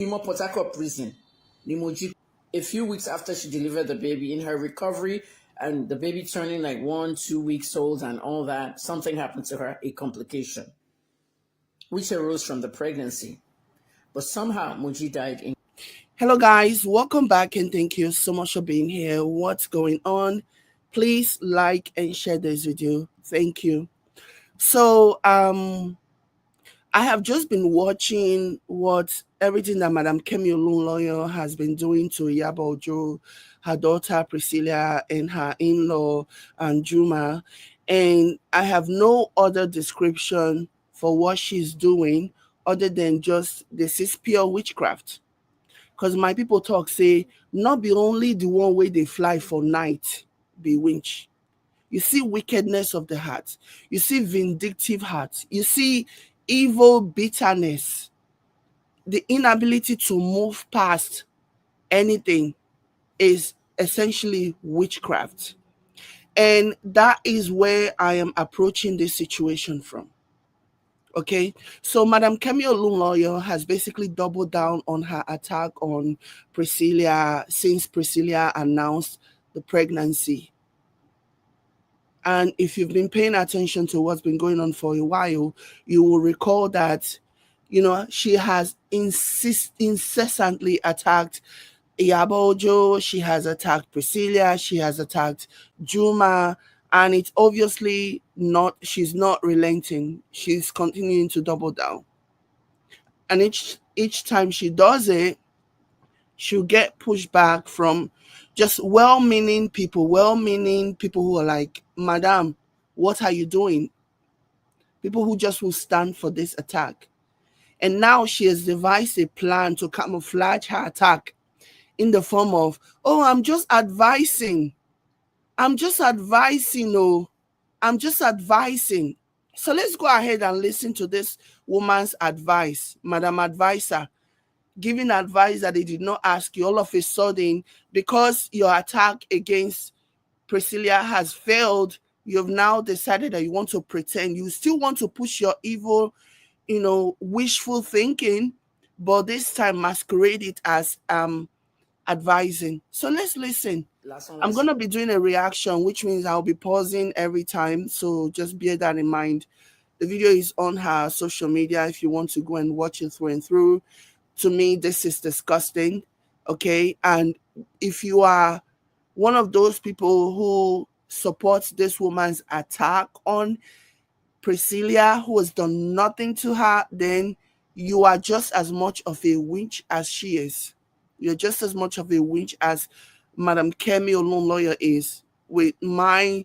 Imo Port Harcourt prison, Nimoji, a few weeks after she delivered the baby, in her recovery and the baby turning like 1, 2 weeks old and all that, something happened to her, a complication, which arose from the pregnancy. But somehow Muji died in. Hello, guys. Welcome back, and thank you so much for being here. What's going on? Please like and share this video. Thank you. So, I have just been watching what everything that Madam Kemi Olunloyo has been doing to Iyabo, her daughter Priscilla, and her in-law and Juma, and I have no other description for what she's doing other than just this is pure witchcraft. Because my people talk say, not be only the one way they fly for night, be winch. You see wickedness of the heart. You see vindictive heart. You see evil bitterness. The inability to move past anything is essentially witchcraft. And that is where I am approaching this situation from. Okay, so Madam Kemi Olunloyo has basically doubled down on her attack on Priscilla since Priscilla announced the pregnancy. And if you've been paying attention to what's been going on for a while, you will recall that, she has incessantly attacked Iyabo, she has attacked Priscilla, she has attacked Juma, and it's obviously not, she's not relenting. She's continuing to double down. And each time she does it, she'll get pushback from just well-meaning people who are like, Madam, what are you doing? People who just will stand for this attack. And now she has devised a plan to camouflage her attack in the form of, oh, I'm just advising. Oh, I'm just advising. So let's go ahead and listen to this woman's advice, Madam Advisor, giving advice that they did not ask you all of a sudden because your attack against Priscilla has failed. You've now decided that you want to pretend. You still want to push your evil, wishful thinking, but this time masquerade it as advising. So let's listen. I'm going to be doing a reaction, which means I'll be pausing every time. So just bear that in mind. The video is on her social media if you want to go and watch it through and through. To me, this is disgusting. Okay. And if you are one of those people who supports this woman's attack on Priscilla, who has done nothing to her, then you are just as much of a witch as she is. You're just as much of a witch as Madam Kemi Olunloyo is, with my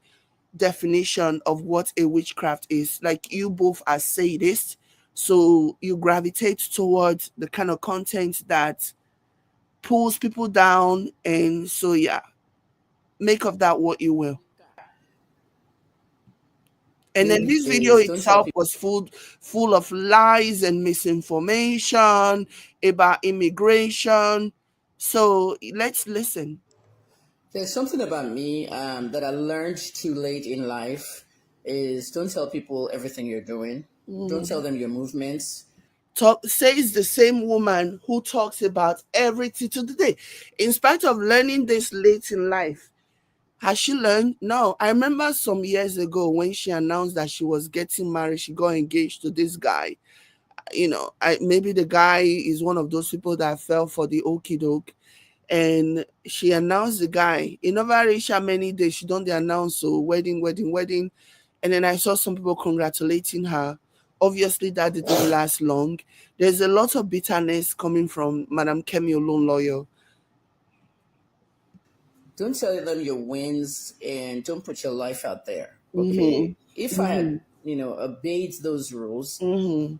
definition of what a witchcraft is. Like, you both are sadists, so you gravitate towards the kind of content that pulls people down, and so yeah, make of that what you will. And then this video itself was full of lies and misinformation about immigration. So let's listen. There's something about me that I learned too late in life is don't tell people everything you're doing. Don't tell them your movements. Says the same woman who talks about everything to the day. In spite of learning this late in life, has she learned? No. I remember some years ago when she announced that she was getting married, she got engaged to this guy. Maybe the guy is one of those people that fell for the okie doke. And she announced the guy. In never reached how many days she done the announce, so wedding. And then I saw some people congratulating her. Obviously, that didn't last long. There's a lot of bitterness coming from Madam Kemi Olunloyo. Don't tell them your wins and don't put your life out there. Okay. If I had, obeyed those rules,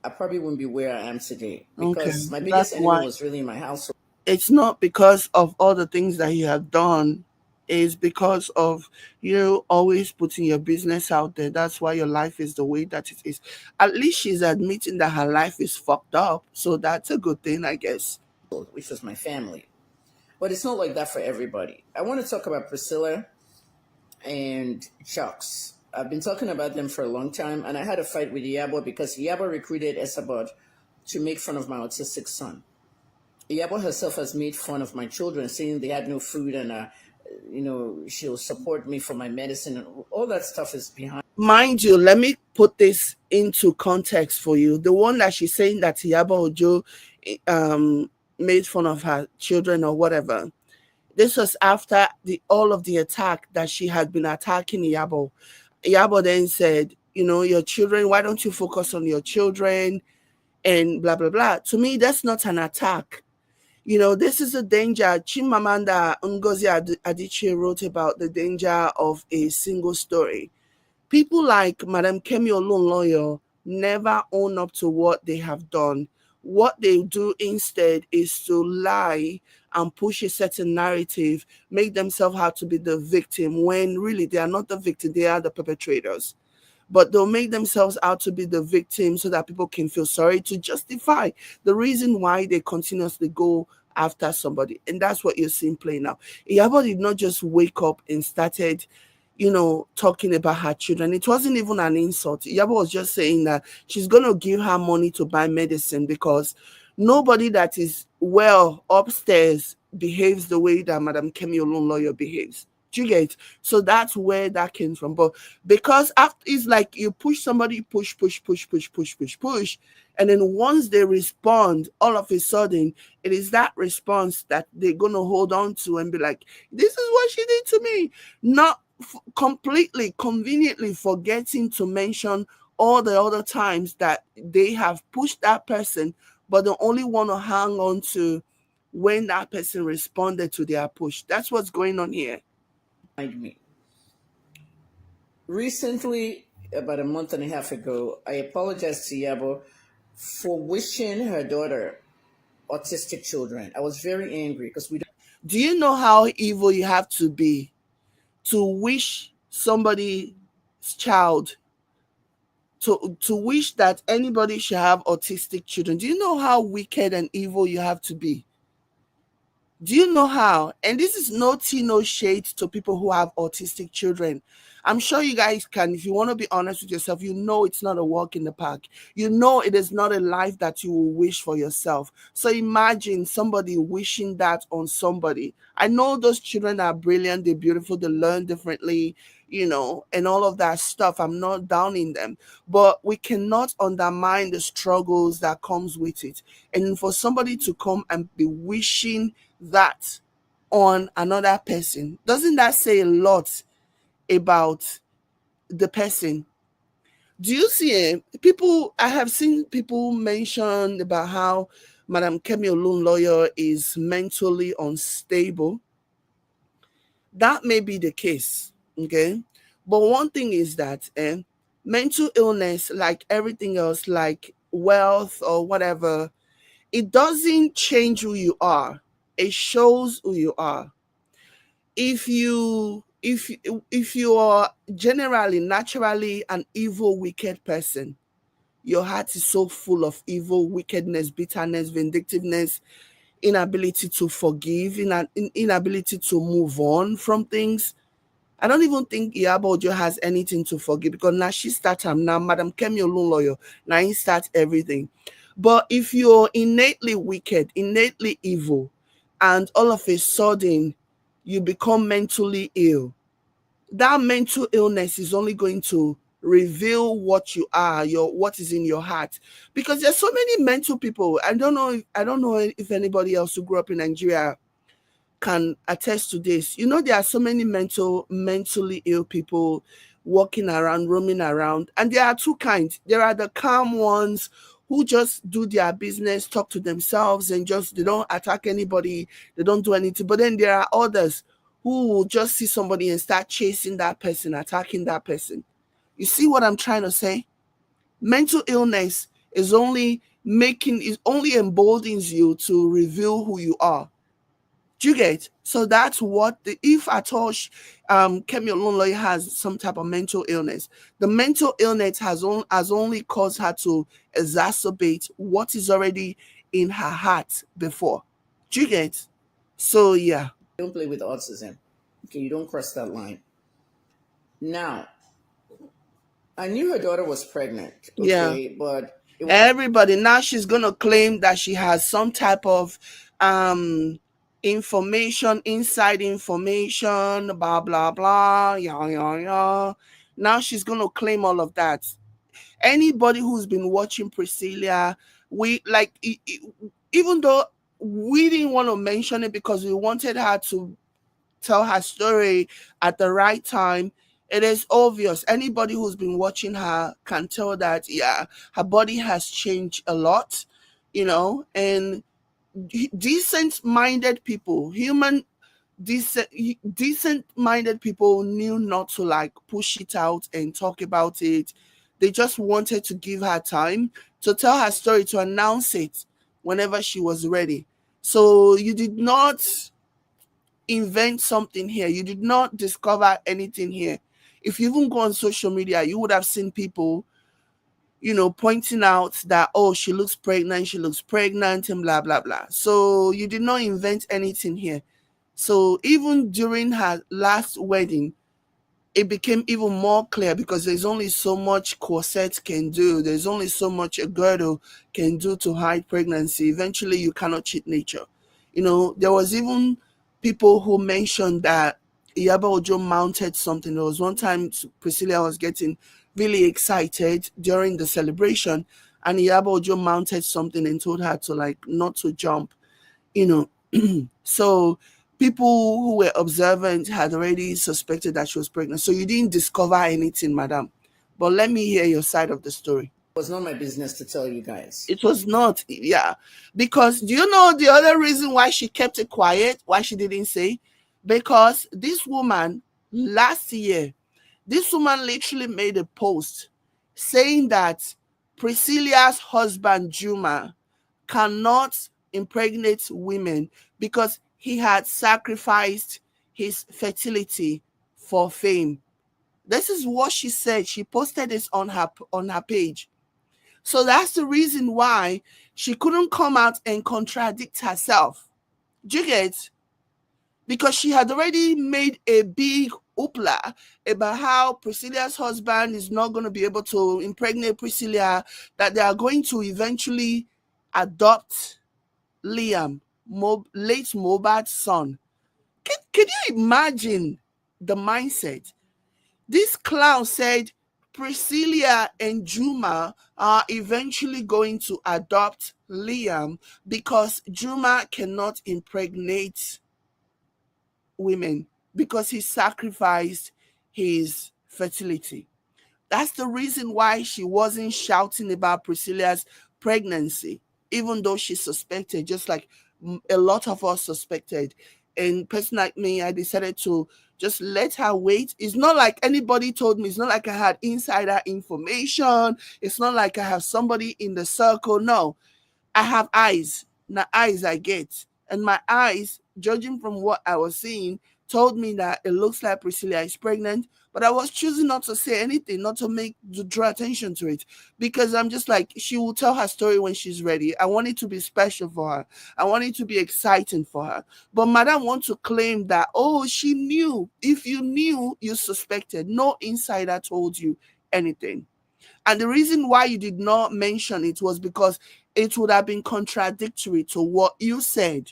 I probably wouldn't be where I am today. Because my biggest enemy was really in my household. It's not because of all the things that you have done. It's because of you always putting your business out there. That's why your life is the way that it is. At least she's admitting that her life is fucked up. So that's a good thing, I guess. Which was my family. But it's not like that for everybody. I want to talk about Priscilla and Chucks. I've been talking about them for a long time, and I had a fight with Iyabo because Iyabo recruited Esabod to make fun of my autistic son. Iyabo herself has made fun of my children, saying they had no food, and she'll support me for my medicine, and all that stuff is behind. Mind you, let me put this into context for you. The one that she's saying that Iyabo Ojo um, made fun of her children or whatever. This was after the all of the attack that she had been attacking Iyabo. Iyabo then said, your children, why don't you focus on your children and blah, blah, blah. To me, that's not an attack. This is a danger. Chimamanda Ngozi Adichie wrote about the danger of a single story. People like Madam Kemi Olunloyo never own up to what they have done. What they do instead is to lie and push a certain narrative, make themselves out to be the victim when really they are not the victim, they are the perpetrators. But they'll make themselves out to be the victim so that people can feel sorry to justify the reason why they continuously go after somebody. And that's what you're seeing playing out. Iyabo did not just wake up and started talking about her children. It wasn't even an insult. Iyabo was just saying that she's going to give her money to buy medicine because nobody that is well upstairs behaves the way that Madam Kemi Olunloyo behaves. Do you get? So that's where that came from. But because after it's like you push somebody, push, push, push, push, push, push, push, and then once they respond, all of a sudden, it is that response that they're gonna hold on to and be like, "This is what she did to me," not completely, conveniently forgetting to mention all the other times that they have pushed that person, but they only want to hang on to when that person responded to their push. That's what's going on here. Me. Recently, about a month and a half ago, I apologized to Iyabo for wishing her daughter autistic children. I was very angry because we don't. Do you know how evil you have to be to wish somebody's child to wish that anybody should have autistic children? Do you know how wicked and evil you have to be? Do you know how? And this is no tea, no shade to people who have autistic children. I'm sure you guys can, if you want to be honest with yourself, it's not a walk in the park. It is not a life that you will wish for yourself. So imagine somebody wishing that on somebody. I know those children are brilliant, they're beautiful, they learn differently, and all of that stuff. I'm not downing them, but we cannot undermine the struggles that comes with it. And for somebody to come and be wishing that on another person, doesn't that say a lot about the person? Do you see it? I have seen people mention about how Madam Kemi Olunloyo is mentally unstable. That may be the case, okay? But one thing is that mental illness, like everything else, like wealth or whatever, it doesn't change who you are. It shows who you are. If you are generally naturally an evil, wicked person, your heart is so full of evil, wickedness, bitterness, vindictiveness, inability to forgive, inability to move on from things. I don't even think Iyabo Ojo has anything to forgive because now she starts now Madam Kemi Olunloyo, now he starts everything. But if you're innately wicked, innately evil, and all of a sudden you become mentally ill, that mental illness is only going to reveal what you are, what is in your heart. Because there's so many mental people. I don't know if anybody else who grew up in Nigeria can attest to this. There are so many mentally ill people walking around, roaming around, and there are two kinds. There are the calm ones who just do their business, talk to themselves, and just they don't attack anybody, they don't do anything. But then there are others who will just see somebody and start chasing that person, attacking that person. You see what I'm trying to say? Mental illness is only emboldens you to reveal who you are. Do you get? So that's what if at all Kemi Olunloyo has some type of mental illness, the mental illness has only caused her to exacerbate what is already in her heart before. Do you get? So yeah. Don't play with autism. Okay, you don't cross that line. Now, I knew her daughter was pregnant. Yeah. Okay, but Everybody now she's gonna claim that she has some type of um information, inside information, blah blah blah, yeah yeah yeah. Now she's gonna claim all of that. Anybody who's been watching Priscilla, we like even though we didn't want to mention it because we wanted her to tell her story at the right time. It is obvious. Anybody who's been watching her can tell that, yeah, her body has changed a lot, and decent minded people, decent minded people knew not to like push it out and talk about it. They just wanted to give her time to tell her story, to announce it whenever she was ready. So you did not invent something here. You did not discover anything here. If you even go on social media, you would have seen people, pointing out that, oh, she looks pregnant, and blah, blah, blah. So you did not invent anything here. So even during her last wedding, it became even more clear because there's only so much corset can do. There's only so much a girdle can do to hide pregnancy. Eventually, you cannot cheat nature. There was even people who mentioned that Iyabo Ojo mounted something. There was one time Priscilla was getting really excited during the celebration, and Iyabo Ojo mounted something and told her to like not to jump. You know, so people who were observant had already suspected that she was pregnant. So you didn't discover anything, madam. But let me hear your side of the story. It was not my business to tell you guys. It was not, yeah. Because do you know the other reason why she kept it quiet, why she didn't say? Because this woman, last year, this woman literally made a post saying that Priscilla's husband, Juma, cannot impregnate women because he had sacrificed his fertility for fame. This is what she said. She posted this on her page. So that's the reason why she couldn't come out and contradict herself. Do you get? Because she had already made a big hoopla about how Priscilla's husband is not going to be able to impregnate Priscilla, that they are going to eventually adopt Liam, late Mobad's son. Can you imagine the mindset? This clown said Priscilla and Juma are eventually going to adopt Liam because Juma cannot impregnate women because he sacrificed his fertility. That's the reason why she wasn't shouting about Priscilla's pregnancy, even though she suspected, just like a lot of us suspected. And person like me, I decided to just let her wait. It's not like anybody told me. It's not like I had insider information. It's not like I have somebody in the circle. No, I have eyes. Now eyes I get. And my eyes, judging from what I was seeing, told me that it looks like Priscilla is pregnant. But I was choosing not to say anything, not to draw attention to it. Because I'm just like, she will tell her story when she's ready. I want it to be special for her. I want it to be exciting for her. But madam wants to claim that, oh, she knew. If you knew, you suspected. No insider told you anything. And the reason why you did not mention it was because it would have been contradictory to what you said,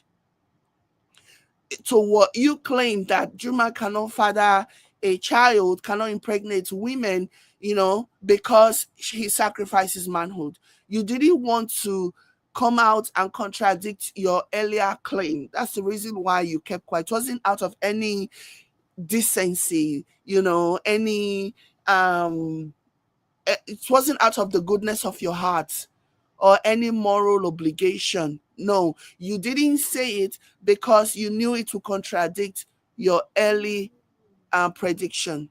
to what you claimed, that Juma cannot father a child, cannot impregnate women, because he sacrifices manhood. You didn't want to come out and contradict your earlier claim. That's the reason why you kept quiet. It wasn't out of any decency, any it wasn't out of the goodness of your heart or any moral obligation. No, you didn't say it because you knew it would contradict your early prediction.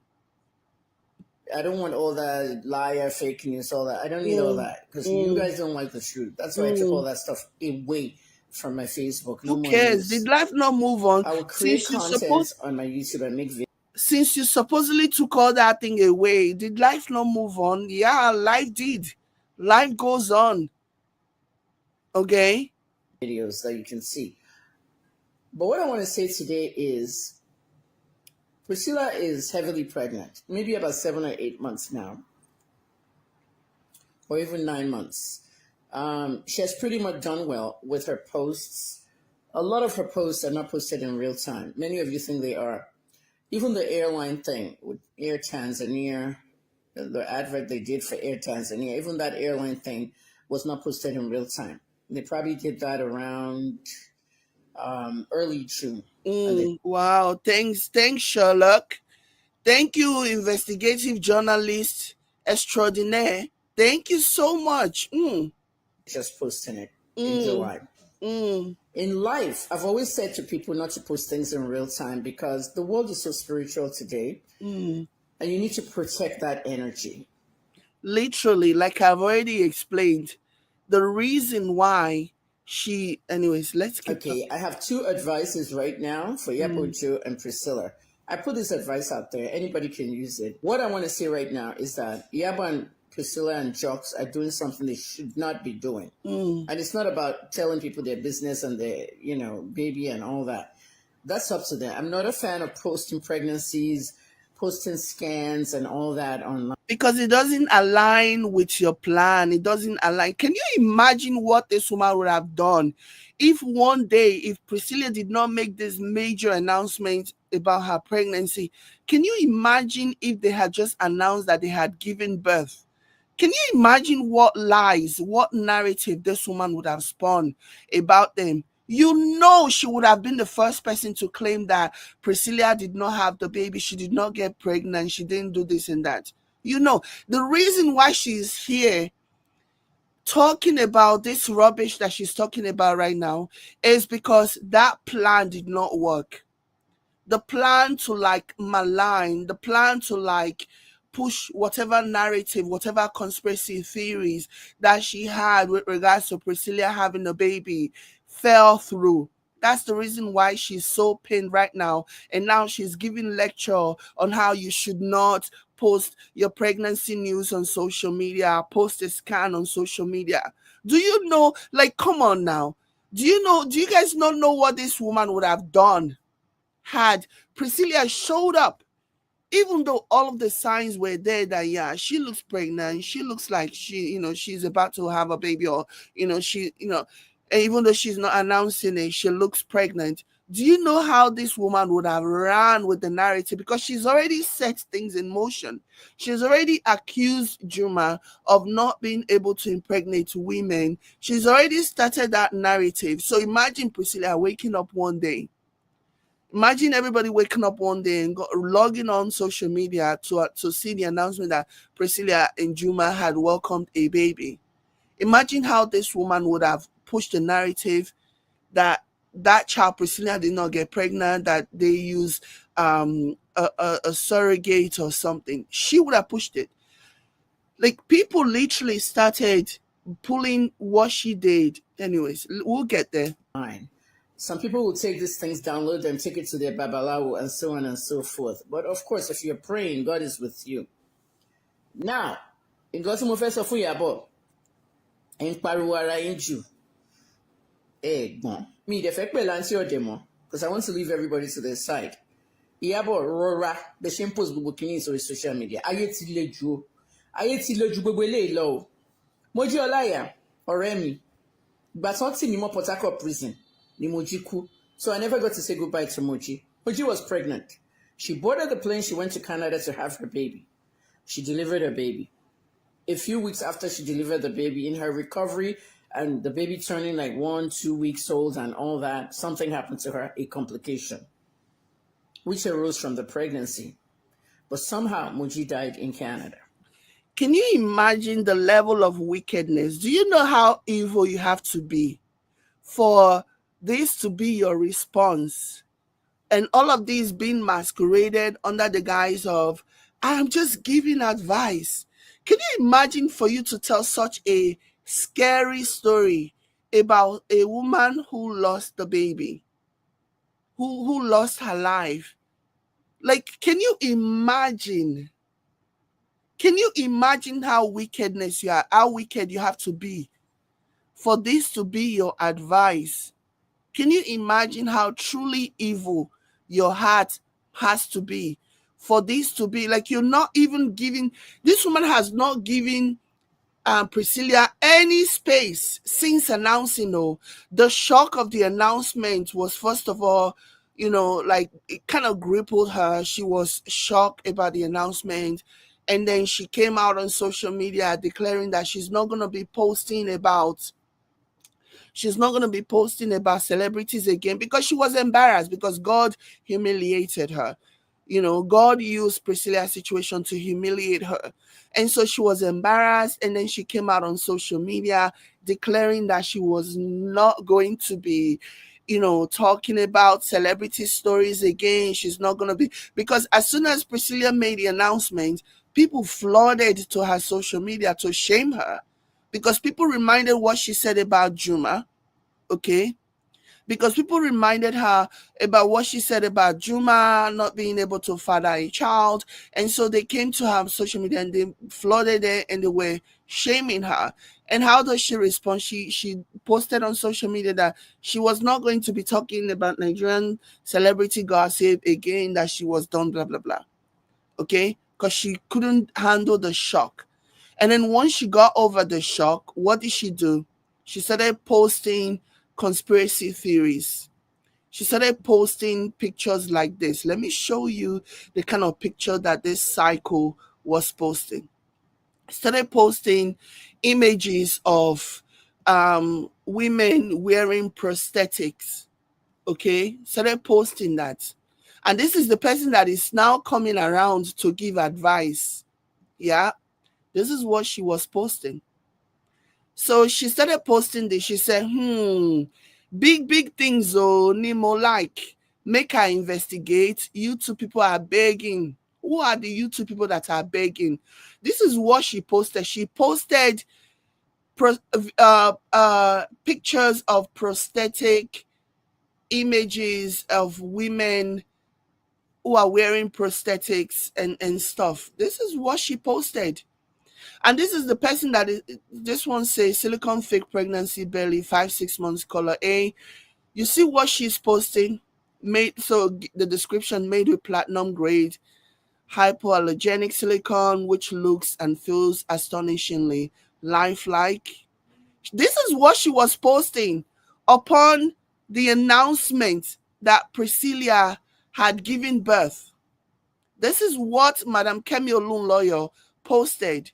I don't want all that liar, fake news, all that. I don't need all Mm, that because you mm, guys don't like the truth. That's why I took all mm. that stuff away from my Facebook. No Who more cares? Did news. life not move on? I will create Since you suppose, content on my YouTube and make videos. since you supposedly took all that thing away, did life not move on? Yeah, life did. Life goes on. Okay. Videos that you can see. But what I want to say today is Priscilla is heavily pregnant, maybe about 7 or 8 months now, or even 9 months. She has pretty much done well with her posts. A lot of her posts are not posted in real time. Many of you think they are. Even the airline thing with Air Tanzania, the advert they did for Air Tanzania, even that airline thing was not posted in real time. They probably did that around early June. And they Wow. Thanks, Sherlock. Thank you, investigative journalist extraordinaire. Thank you so much. just posting it in Mm, July. mm, In life, I've always said to people not to post things in real time because the world is so spiritual today mm. and you need to protect that energy. Literally, like I've already explained, the reason why anyways, let's keep Okay, talking. I have two advices right now for Iyabo Mm, and Priscilla. I put this advice out there. Anybody can use it. What I want to say right now is that Iyabo and Priscilla and Jocks are doing something they should not be doing. mm. And it's not about telling people their business and their, baby and all that. That's up to them. I'm not a fan of posting pregnancies, posting scans and all that online. Because it doesn't align with your plan. It doesn't align. Can you imagine what this woman would have done if one day, if Priscilla did not make this major announcement about her pregnancy? Can you imagine if they had just announced that they had given birth? Can you imagine what lies, what narrative this woman would have spun about them? You know, she would have been the first person to claim that Priscilla did not have the baby, she did not get pregnant, she didn't do this and that. You know, the reason why she's here talking about this rubbish that she's talking about right now is because that plan did not work. The plan to like malign, the plan to like push whatever narrative, whatever conspiracy theories that she had with regards to Priscilla having a baby fell through. That's the reason why she's so pained right now. And now she's giving lecture on how you should not post your pregnancy news on social media, post a scan on social media. Do you know, like, come on now. Do you guys not know what this woman would have done had Priscilla showed up, even though all of the signs were there that yeah, she looks pregnant, she looks like she's about to have a baby, or and even though she's not announcing it, she looks pregnant. Do you know how this woman would have ran with the narrative? Because she's already set things in motion. She's already accused Juma of not being able to impregnate women. She's already started that narrative. So imagine Priscilla waking up one day. Imagine everybody waking up one day and logging on social media to see the announcement that Priscilla and Juma had welcomed a baby. Imagine how this woman would have pushed the narrative that that child Priscilla did not get pregnant, that they use a surrogate or something. She would have pushed it. Like people literally started pulling what she did. Anyways, we'll get there. Some people will take these things, download them, take it to their babalawo, and so on and so forth. But of course, if you're praying, God is with you. Now, in God's first of Iyabo, in Pariwara Inju, bon. Me, the fact or demo, because I want to leave everybody to their side. Iyabo Rora, the shampoos bubukinis on social media. Ayeti leju. Ayeti leju bebele low. Moji Olaya, Oremi. But not see me more Port Harcourt prison. Ni Moji ku. So I never got to say goodbye to Moji. Moji was pregnant. She boarded the plane, she went to Canada to have her baby. She delivered her baby. A few weeks after she delivered the baby, in her recovery and the baby turning like 1-2 weeks old and all that, something happened to her, a complication, which arose from the pregnancy. But somehow Moji died in Canada. Can you imagine the level of wickedness? Do you know how evil you have to be for this to be your response? And all of these being masqueraded under the guise of, I'm just giving advice. Can you imagine for you to tell such a scary story about a woman who lost the baby, who lost her life? Like, can you imagine? Can you imagine how how wicked you have to be for this to be your advice? Can you imagine how truly evil your heart has to be for this to be like you're not even giving? This woman has not given Priscilla any space since announcing. Oh, the shock of the announcement was, first of all, like it kind of crippled her. She was shocked about the announcement. And then she came out on social media declaring that she's not going to be posting about celebrities again, because she was embarrassed, because God humiliated her. God used Priscilla's situation to humiliate her. And so she was embarrassed. And then she came out on social media declaring that she was not going to be, talking about celebrity stories again. She's not going to be, because as soon as Priscilla made the announcement, people flooded to her social media to shame her, because people reminded what she said about Juma. Okay, because people reminded her about what she said about Juma not being able to father a child. And so they came to her social media and they flooded it and they were shaming her. And how does she respond? She posted on social media that she was not going to be talking about Nigerian celebrity gossip again, that she was done, blah, blah, blah. Okay? Because she couldn't handle the shock. And then once she got over the shock, what did she do? She started posting conspiracy theories. She started posting pictures like this. Let me show you the kind of picture that this cycle was posting. Started posting images of women wearing prosthetics. Okay, started posting that. And this is the person that is now coming around to give advice. Yeah, this is what she was posting. So she started posting this. She said, big things, oh, Nemo, like, make her investigate. You two people are begging. Who are the you two people that are begging? This is what she posted. She posted pictures of prosthetic images of women who are wearing prosthetics and stuff. This is what she posted. And this is the person that is, this one says silicone fake pregnancy belly 5-6 months color A. You see what she's posting? Made, so the description, made with platinum grade hypoallergenic silicone, which looks and feels astonishingly lifelike. This is what she was posting upon the announcement that Priscilla had given birth. This is what Madam Kemi Olunloyo posted.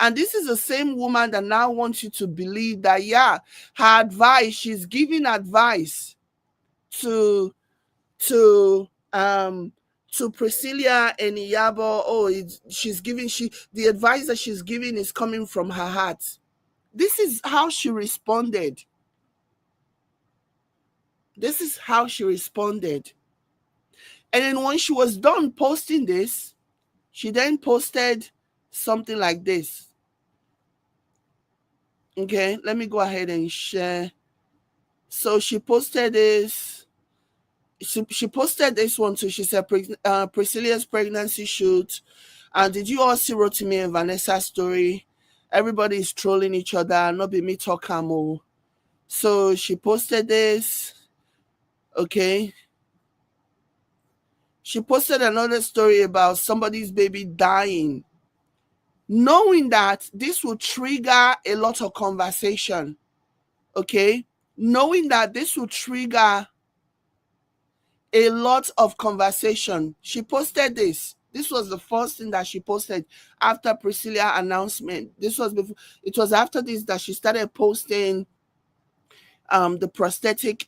And this is the same woman that now wants you to believe that, yeah, her advice, she's giving advice to Priscilla and Iyabo. Oh, the advice that she's giving is coming from her heart. This is how she responded. This is how she responded. And then when she was done posting this, she then posted something like this. Okay, let me go ahead and share. So she posted this. She posted this one too. She said, Priscilla's pregnancy shoot. And did you all see Rotimi and Vanessa's story? Everybody is trolling each other. Not be me talk camo. So she posted this. Okay. She posted another story about somebody's baby dying, knowing that this will trigger a lot of conversation. Okay. Knowing that this will trigger a lot of conversation. She posted this. This was the first thing that she posted after Priscilla announcement. This was before. It was after this that she started posting the prosthetic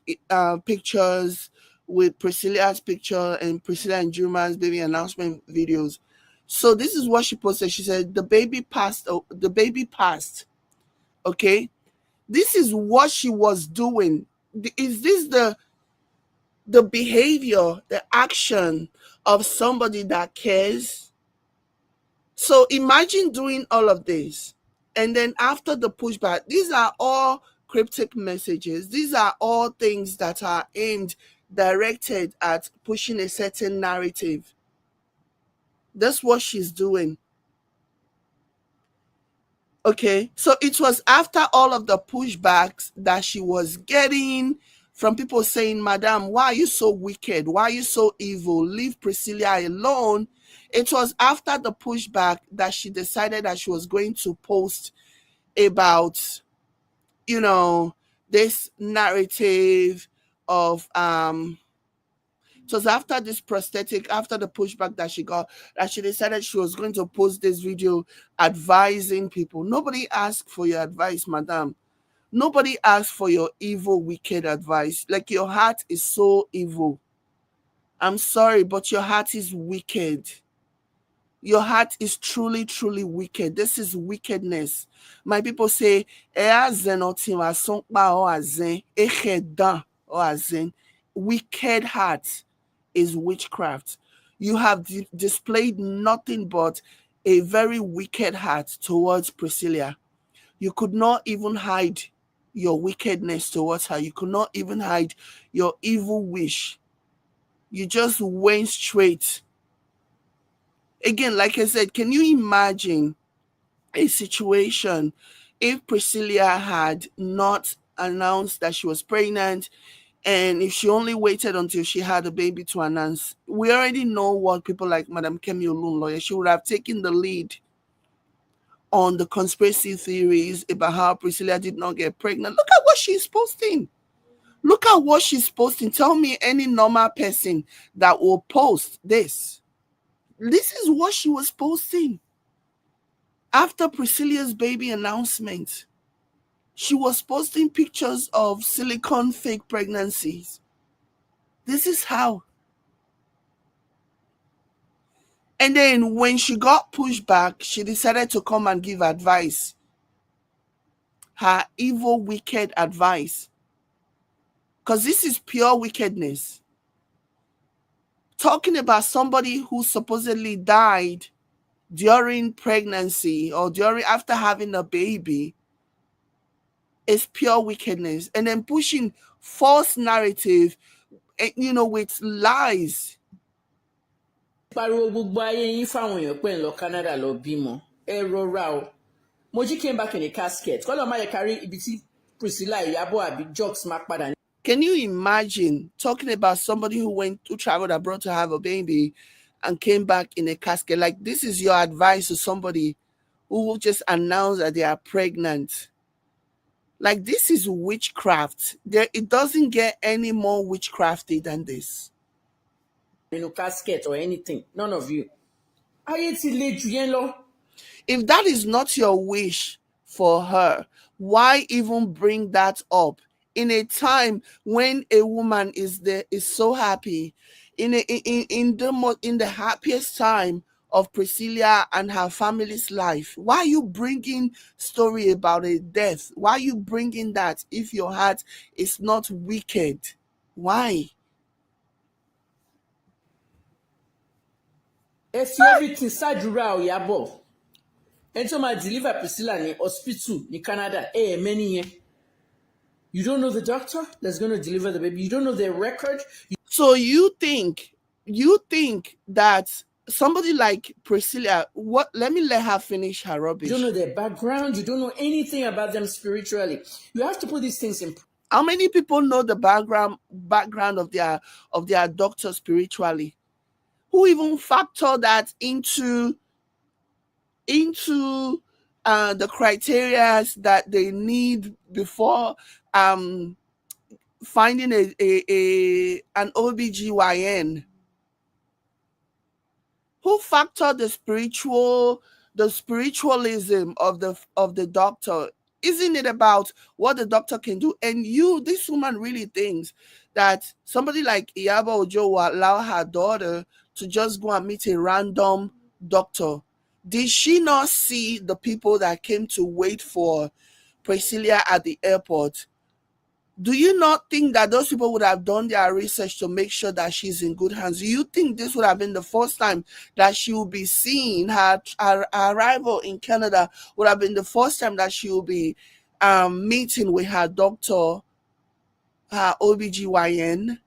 pictures with Priscilla's picture and Priscilla and Juma's baby announcement videos. So this is what she posted. She said, the baby passed. Oh, the baby passed. Okay. This is what she was doing. Is this the behavior, the action of somebody that cares? So imagine doing all of this. And then after the pushback, these are all cryptic messages. These are all things that are aimed, directed at pushing a certain narrative. That's what she's doing. Okay, so it was after all of the pushbacks that she was getting from people saying, Madam, why are you so wicked? Why are you so evil? Leave Priscilla alone. It was after the pushback that she decided that she was going to post about, this narrative of it was after this prosthetic, after the pushback that she got, that she decided she was going to post this video advising people. Nobody asked for your advice, madam. Nobody asked for your evil, wicked advice. Like, your heart is so evil. I'm sorry, but your heart is wicked. Your heart is truly, truly wicked. This is wickedness. My people say, wicked heart is witchcraft. You have displayed nothing but a very wicked heart towards Priscilla. You could not even hide your wickedness towards her. You could not even hide your evil wish. You just went straight. Again, like I said, can you imagine a situation if Priscilla had not announced that she was pregnant, and if she only waited until she had a baby to announce? We already know what people like Madam Kemi Olunloyo, she would have taken the lead on the conspiracy theories about how Priscilla did not get pregnant. Look at what she's posting. Look at what she's posting. Tell me any normal person that will post this. This is what she was posting. After Priscilla's baby announcement, she was posting pictures of silicone fake pregnancies. This is how. And then when she got pushed back, she decided to come and give advice. Her evil, wicked advice. Because this is pure wickedness. Talking about somebody who supposedly died during pregnancy or after having a baby is pure wickedness. And then pushing false narrative, with lies. Pariwo gbogbo ayé yín fáwọn èèyàn pé ń lọ Canada lọ bímọ. Ẹ rọra o. Moji came back in a casket. Kọ́lọ́ máa yẹ kárí ibi tí Priscilla, Iyabo àbí Jux máa padà. Can you imagine talking about somebody who traveled abroad to have a baby and came back in a casket? Like, this is your advice to somebody who will just announce that they are pregnant. Like, this is witchcraft. It doesn't get any more witchcrafty than this. In a casket or anything. None of you. Ayé ti le jù yẹn lọ. If that is not your wish for her, why even bring that up in a time when a woman is so happy, in the happiest time of Priscilla and her family's life? Why are you bringing story about a death? Why are you bringing that if your heart is not wicked? Why? Ẹ fi everything ṣàdúrà o Iyabo. Ẹni tó máa deliver Priscilla ní hospital ní Canada, many yẹn. You don't know the doctor that's going to deliver the baby. You don't know their record. So you think that somebody like Priscilla, let me let her finish her rubbish. You don't know their background. You don't know anything about them spiritually. You have to put these things in. How many people know the background of their doctor spiritually? Who even factor that into the criteria that they need before finding an OBGYN? Who factor the spiritualism of the doctor? Isn't it about what the doctor can do? And this woman really thinks that somebody like Iyabo Ojo will allow her daughter to just go and meet a random doctor. Did she not see the people that came to wait for Priscilla at the airport? Do you not think that those people would have done their research to make sure that she's in good hands? Do you think this would have been the first time that she will be seen? Her arrival in Canada would have been the first time that she will be meeting with her doctor, her OBGYN?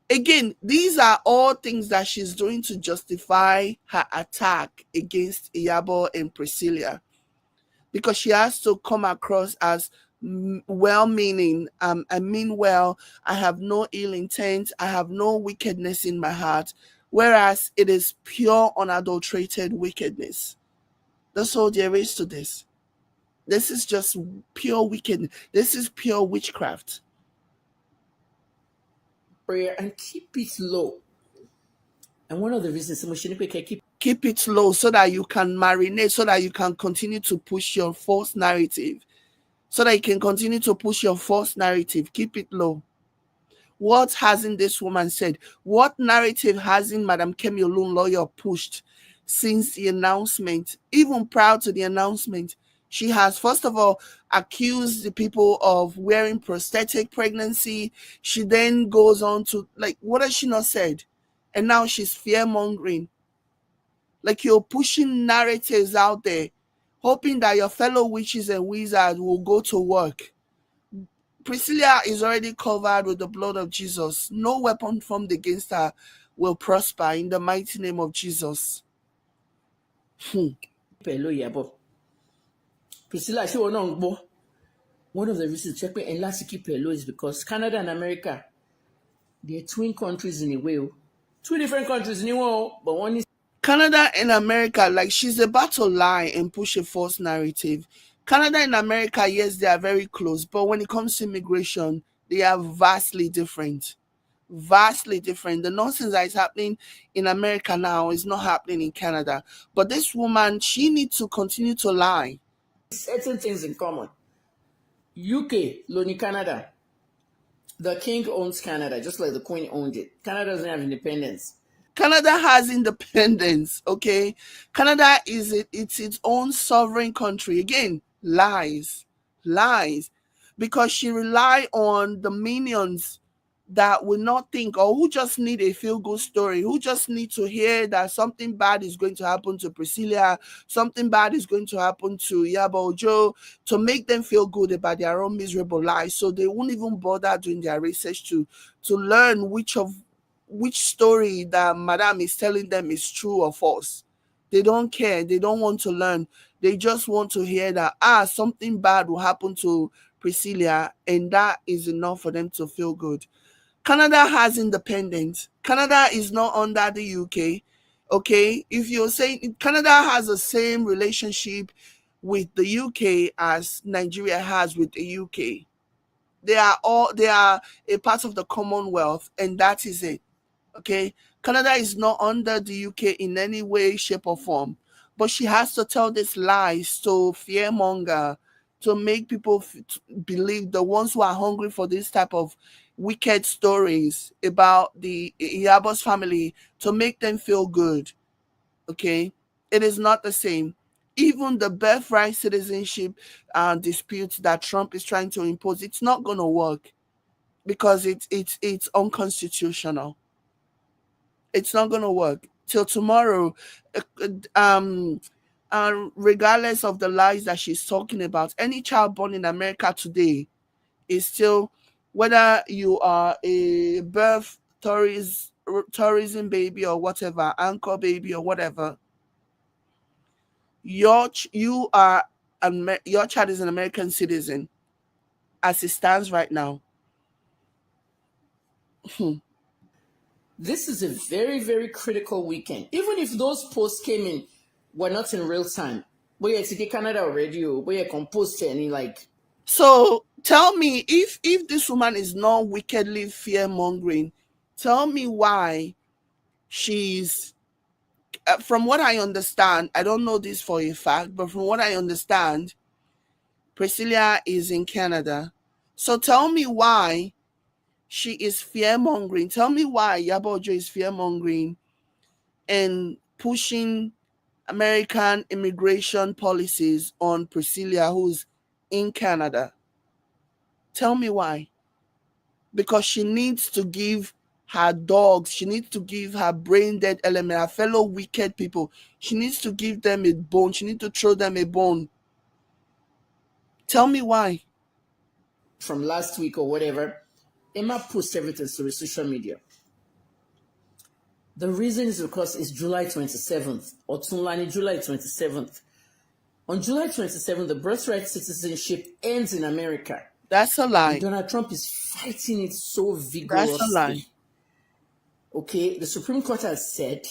Again, these are all things that she's doing to justify her attack against Iyabo and Priscilla, because she has to come across as well-meaning. I mean well. I have no ill intent. I have no wickedness in my heart, whereas it is pure, unadulterated wickedness. That's all there is to this. This is just pure wicked. This is pure witchcraft. Prayer and keep it low. And one of the reasons Keep it low so that you can marinate, so that you can continue to push your false narrative. So that you can continue to push your false narrative. Keep it low. What hasn't this woman said? What narrative hasn't Madam Kemi Olunloyo pushed since the announcement? Even prior to the announcement, she has, first of all, accused the people of wearing prosthetic pregnancy. She then goes on to, like, what has she not said? And now she's fear-mongering. Like, you're pushing narratives out there, hoping that your fellow witches and wizards will go to work. Priscilla is already covered with the blood of Jesus. No weapon formed against her will prosper in the mighty name of Jesus. hello Iyabo. Priscilla, she will not go. One of the reasons check and last keep low is because Canada and America, they're twin countries in a way. Two different countries in a way, but one is Canada and America, like, she's about to lie and push a false narrative. Canada and America, yes, they are very close, but when it comes to immigration, they are vastly different. Vastly different. The nonsense that is happening in America now is not happening in Canada. But this woman, she needs to continue to lie. certain things in common. UK, Loni Canada. The king owns Canada, just like the queen owned it. Canada doesn't have independence. Canada has independence, okay? Canada it's its own sovereign country. Again, lies. Lies. Because she rely on the minions that will not think, or who just need a feel-good story, who just need to hear that something bad is going to happen to Priscilla, something bad is going to happen to Iyabo, to make them feel good about their own miserable lives. So they won't even bother doing their research to learn which story that Madame is telling them is true or false. They don't care. They don't want to learn. They just want to hear that something bad will happen to Priscilla, and that is enough for them to feel good. Canada has independence. Canada is not under the UK. Okay, if you're saying Canada has the same relationship with the UK as Nigeria has with the UK, they are a part of the Commonwealth, and that is it. Okay, Canada is not under the UK in any way, shape, or form, but she has to tell these lies to fearmonger, to make people believe, the ones who are hungry for this type of wicked stories about the Iyabo's family, to make them feel good. Okay, it is not the same. Even the birthright citizenship dispute that Trump is trying to impose, it's not going to work because it's unconstitutional. It's not going to work till tomorrow. uh, um Regardless of the lies that she's talking about, any child born in America today is still, whether you are a tourism baby or whatever, anchor baby or whatever, your child is an American citizen as it stands right now. This is a very, very critical weekend. Even if those posts came in were not in real time, but yeah, to Canada already, but yeah, composed any like. So tell me, if this woman is not wickedly fear mongering, tell me why she's from what I understand, I don't know this for a fact, but from what I understand, Priscilla is in Canada. So tell me why she is fear mongering. Tell me why Iyabo is fear mongering and pushing American immigration policies on Priscilla, who's in Canada. Tell me why. Because she needs to give her dogs, she needs to give her brain dead element, her fellow wicked people, she needs to give them a bone. She needs to throw them a bone. Tell me why. From last week or whatever, Emma posts everything to social media. The reason is because it's July 27th, or Tunlani July 27th. On July 27th, the birthright citizenship ends in America. That's a And lie. Donald Trump is fighting it so That's a lie. vigorously. Okay, the Supreme Court has said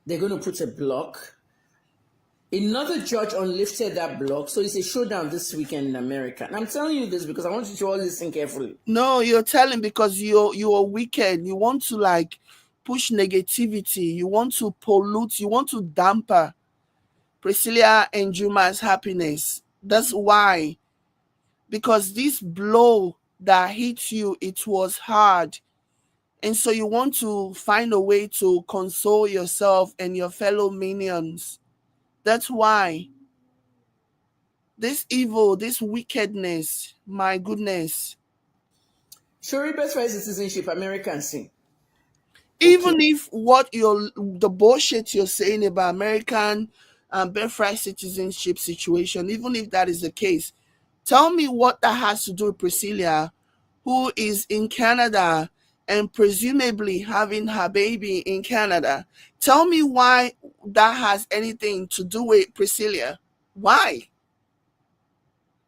they're going to put a block Another judge unlifted that block, so it's a showdown this weekend in America. And I'm telling you this because I want you to all listen carefully. No, you're telling because you're wicked. You want to like push negativity. You want to pollute. You want to damper Priscilla and Juma's happiness. That's why. Because this blow that hit you, it was hard. And so you want to find a way to console yourself and your fellow minions. That's why. This evil, this wickedness, my goodness. Shuri birthright citizenship, Americans sing. Even Okay. if the bullshit you're saying about American birthright citizenship situation, even if that is the case, tell me what that has to do with Priscilla, who is in Canada and presumably having her baby in Canada. Tell me why that has anything to do with Priscilla. Why?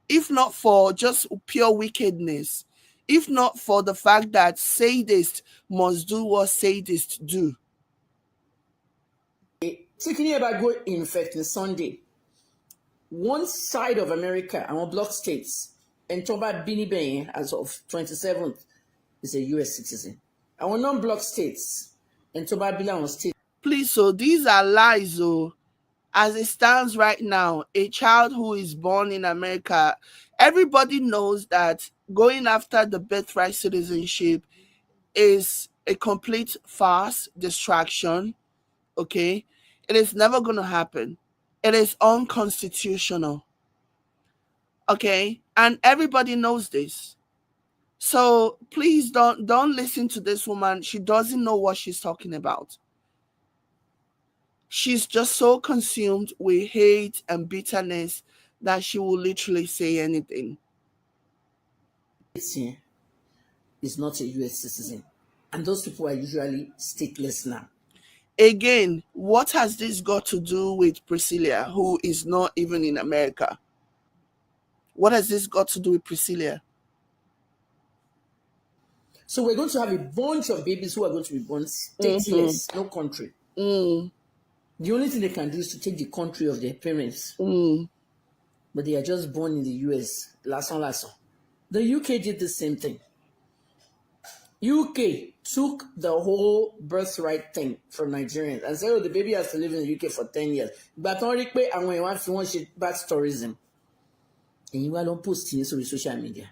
If not for just pure wickedness, if not for the fact that sadists must do what sadists do. Talking about go infecting Sunday. One side of America, our block states, and Toba Bini Bain as of 27th is a US citizen. Our non-block states, and Toba Bila state. Please, so these are lies, oh. As it stands right now, a child who is born in America, everybody knows that going after the birthright citizenship is a complete farce, distraction, okay? It is never going to happen. It is unconstitutional, okay? And everybody knows this. So please don't listen to this woman. She doesn't know what she's talking about. She's just so consumed with hate and bitterness that she will literally say anything. Is not a US citizen. And those people are usually stateless now. Again, what has this got to do with Priscilla, who is not even in America? What has this got to do with Priscilla? So we're going to have a bunch of babies who are going to be born stateless, no country. The only thing they can do is to take the country of their parents. But they are just born in the US. Lason. The UK did the same thing. UK took the whole birthright thing from Nigerians and said, oh, the baby has to live in the UK for 10 years. But only pay and when you want bad tourism. And you don't post this on social media.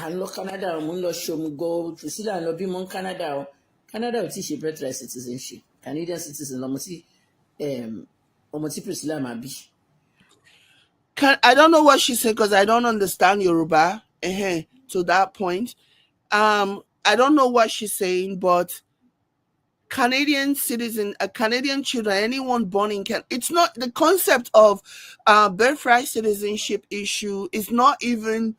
I love Canada, I'm going to show me go. Priscilla and Lobby Mon Canada. Canada will teach you birthright citizenship. Canadian citizen, almost Priscilla might be. I don't know what she said because I don't understand Yoruba. To that point. I don't know what she's saying, but Canadian citizen, Canadian children, anyone born in Canada, it's not the concept of birthright citizenship issue is not even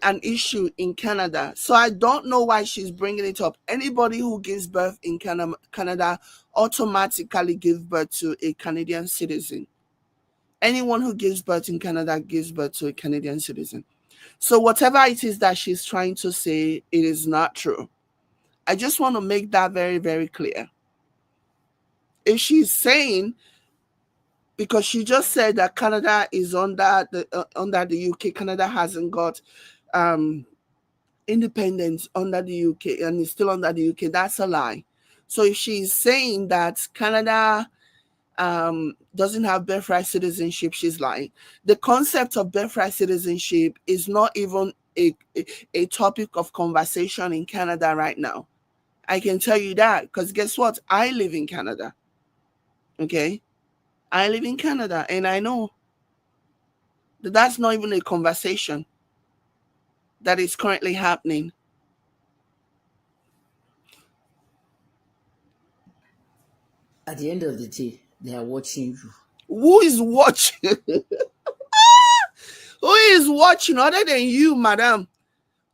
an issue in Canada. So I don't know why she's bringing it up. Anybody who gives birth in Canada automatically gives birth to a Canadian citizen. Anyone who gives birth in Canada gives birth to a Canadian citizen. So whatever it is that she's trying to say, it is not true. I just want to make that very, very clear. If she's saying, because she just said that Canada is under the UK, Canada hasn't got independence under the UK and is still under the UK, that's a lie. So if she's saying that Canada doesn't have birthright citizenship, she's lying. The concept of birthright citizenship is not even a topic of conversation in Canada right now. I can tell you that because guess what? I live in Canada. Okay? I live in Canada and I know that that's not even a conversation that is currently happening. At the end of the day, they are watching you. Who is watching? Who is watching other than you, madam?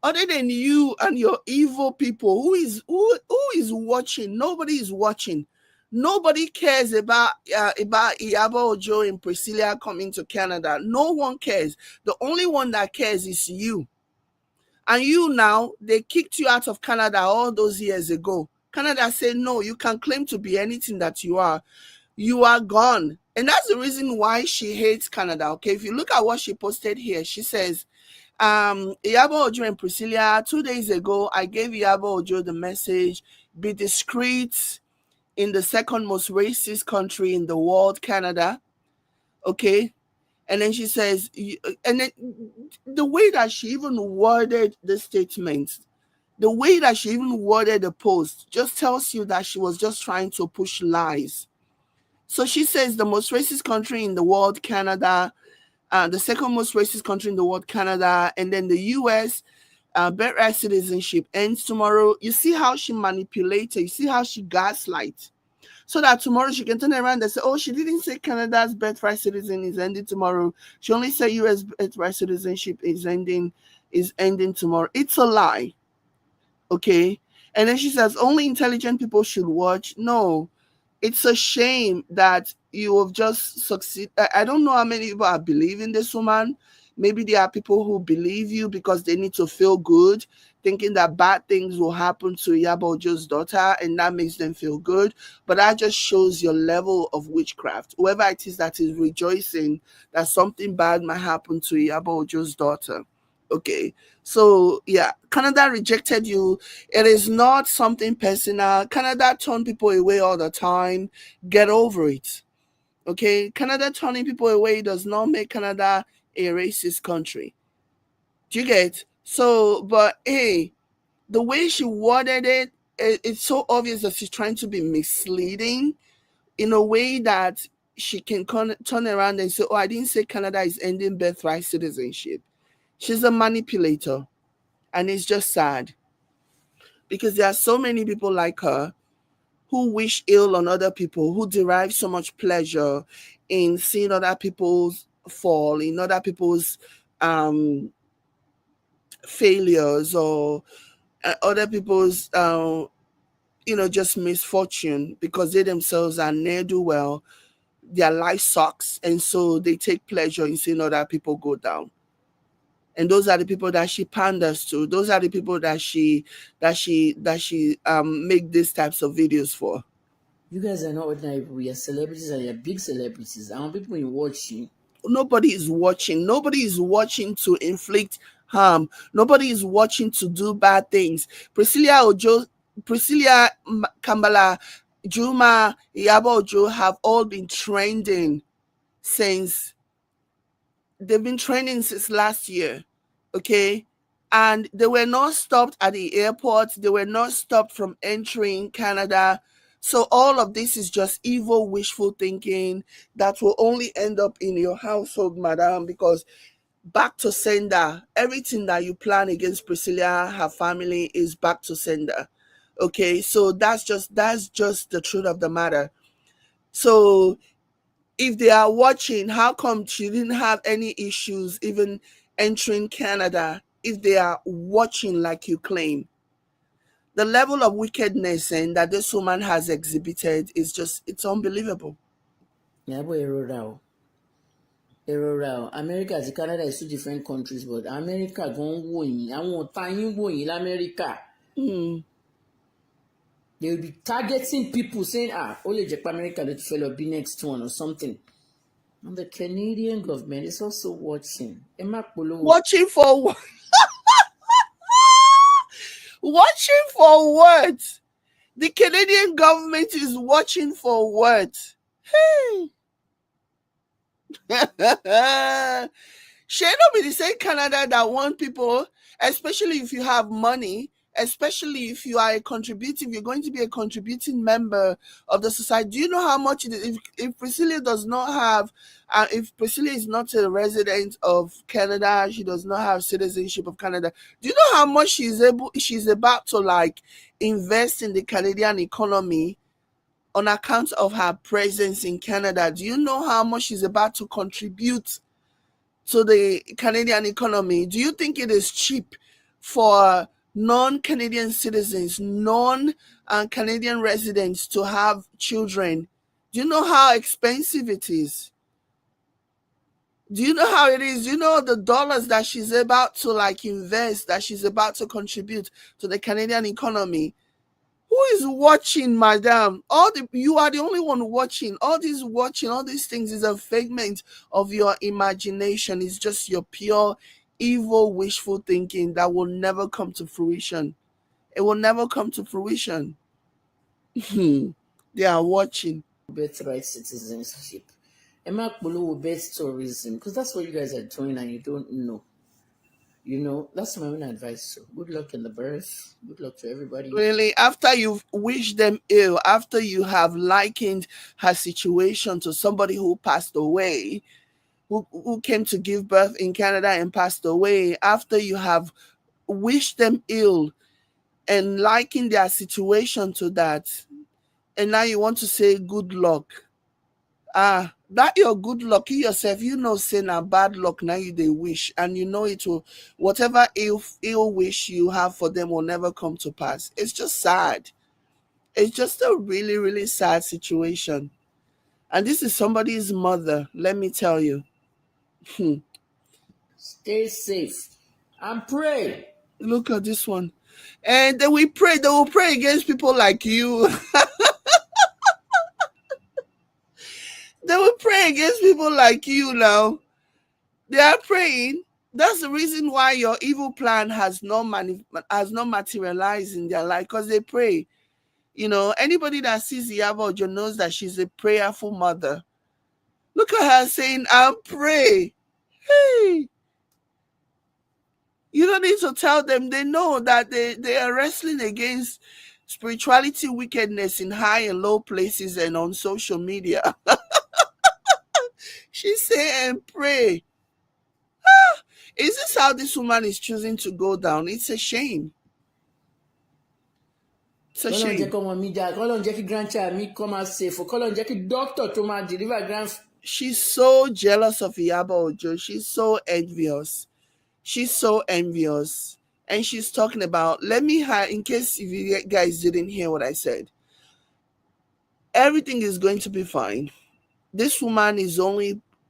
Other than you and your evil people, who is watching? Nobody is watching. Nobody cares about Iyabo, Joe, and Priscilla coming to Canada. No one cares. The only one that cares is you. And you now, they kicked you out of Canada all those years ago. Canada said, no, you can claim to be anything that you are. you are gone. And that's the reason why she hates Canada. Okay, if you look at what she posted here, she says, Iyabo Ojo and Priscilla, 2 days ago, I gave Iyabo Ojo the message, be discreet in the second most racist country in the world, Canada. Okay. And then she says, and then the way that she even worded the statement, the way that she even worded the post just tells you that she was just trying to push lies. So she says the most racist country in the world, Canada, the second most racist country in the world, Canada, and then the US, birthright citizenship ends tomorrow. You see how she manipulated, you see how she gaslight. So that tomorrow she can turn around and say, oh, she didn't say Canada's birthright citizen is ending tomorrow. She only said US birthright citizenship is ending tomorrow. It's a lie. Okay. And then she says only intelligent people should watch. No, it's a shame that you have just succeeded. I don't know how many people are believing this woman. Maybe there are people who believe you because they need to feel good, thinking that bad things will happen to Iyabo Ojo's daughter, and that makes them feel good. But that just shows your level of witchcraft. Whoever it is that is rejoicing that something bad might happen to Iyabo Ojo's daughter. Okay. So yeah, Canada rejected you. It is not something personal. Canada turned people away all the time. Get over it. Okay, Canada turning people away does not make Canada a racist country. Do you get? So, but hey, the way she worded it, it's so obvious that she's trying to be misleading in a way that she can turn around and say, oh, I didn't say Canada is ending birthright citizenship. She's a manipulator. And it's just sad because there are so many people like her who wish ill on other people, who derive so much pleasure in seeing other people's fall, in other people's failures, or other people's, just misfortune, because they themselves are ne'er do well. Their life sucks, and so they take pleasure in seeing other people go down. And those are the people that she panders to. Those are the people that she make these types of videos for. You guys are not ordinary people. You're celebrities and you're big celebrities. I want people in watching. Nobody is watching. Nobody is watching to inflict harm. Nobody is watching to do bad things. Priscilla Ojo, Priscilla Mkambala, Juma, Iyabo Ojo have all been trending since they've been training since last year. Okay. And they were not stopped at the airport. They were not stopped from entering Canada. So all of this is just evil, wishful thinking that will only end up in your household, madam, because back to sender. Everything that you plan against Priscilla, her family, is back to sender. Okay. So that's just the truth of the matter. So if they are watching, how come she didn't have any issues even entering Canada if they are watching like you claim? The level of wickedness and that this woman has exhibited is just, it's unbelievable. Yeah, boy, Erora. America and Canada is two different countries, but America gone wòyìn. Àwọn ọ̀tá yín wòyìn l'America. They will be targeting people saying, ó lè jẹ́ pé America ló ti fẹ́ lọ bí next one or something. And the Canadian government is also watching. Watching for what? Watching for what? The Canadian government is watching for what? Hey. She not be the same Canada that want people, especially if you have money, especially if you are you're going to be a contributing member of the society. Do you know how much it is? If Priscilla does not have, if Priscilla is not a resident of Canada, she does not have citizenship of Canada. Do you know how much she's about to like invest in the Canadian economy on account of her presence in Canada? Do you know how much she's about to contribute to the Canadian economy? Do you think it is cheap for non-Canadian citizens, non-Canadian residents to have children? Do you know how expensive it is? Do you know how it is? Do you know the dollars that she's about to like invest, that she's about to contribute to the Canadian economy? Who is watching, madam? All the you are the only one watching. All these things is a figment of your imagination. It's just your pure evil wishful thinking that will never come to fruition. It will never come to fruition. They are watching. Birthright citizenship. Emma Kulu will birth tourism because that's what you guys are doing and you don't know. You know, that's my own advice. So good luck in the birth. Good luck to everybody. Really, after you've wished them ill, after you have likened her situation to somebody who passed away, who came to give birth in Canada and passed away, after you have wished them ill and likened their situation to that, and now you want to say good luck. That your good luck, you yourself, you know, say na bad luck now you they wish, and you know it will, whatever ill wish you have for them will never come to pass. It's just sad. It's just a really, really sad situation. And this is somebody's mother, let me tell you. Stay safe and pray. Look at this one. And then they will pray against people like you. They will pray against people like you now. They are praying. That's the reason why your evil plan has not materialized in their life, because they pray. You know, anybody that sees Iyabo knows that she's a prayerful mother. Look at her saying, I'll pray. Hey, you don't need to tell them. They know that they are wrestling against spirituality wickedness in high and low places and on social media. She say and pray. Is this how this woman is choosing to go down? It's a shame. It's a shame. Grandchild me come out safe. Doctor to deliver grand. She's so jealous of Iyabo Ojo. She's so envious. She's so envious. And she's talking about, in case if you guys didn't hear what I said, everything is going to be fine. This woman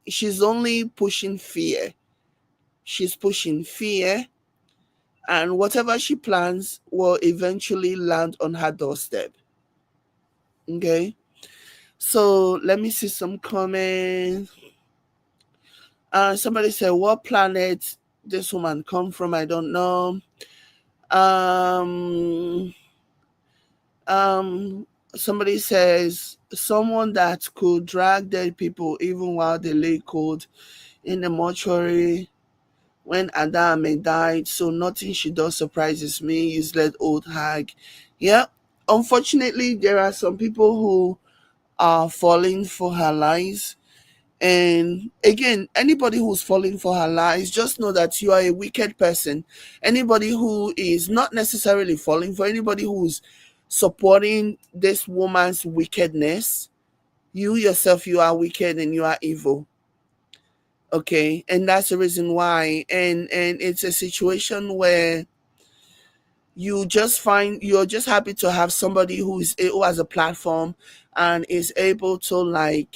she's only pushing fear. She's pushing fear, and whatever she plans will eventually land on her doorstep. Okay? So let me see some comments. Somebody said, what planet this woman come from? I don't know. Somebody says, someone that could drag dead people even while they lay cold in the mortuary when Adame died. So nothing she does surprises me. Useless old hag. Yeah. Unfortunately, there are some people who are falling for her lies. And again, anybody who's falling for her lies, just know that you are a wicked person. Anybody who is not necessarily falling for, anybody who's supporting this woman's wickedness, you yourself, you are wicked and you are evil. Okay, and that's the reason why. And it's a situation where you're just happy to have somebody who has a platform and is able to like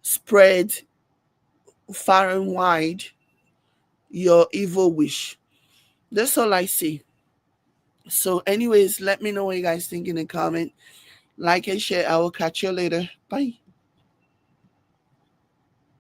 spread far and wide your evil wish. That's all I see. So anyways, let me know what you guys think in the comment. Like and share. I will catch you later. Bye.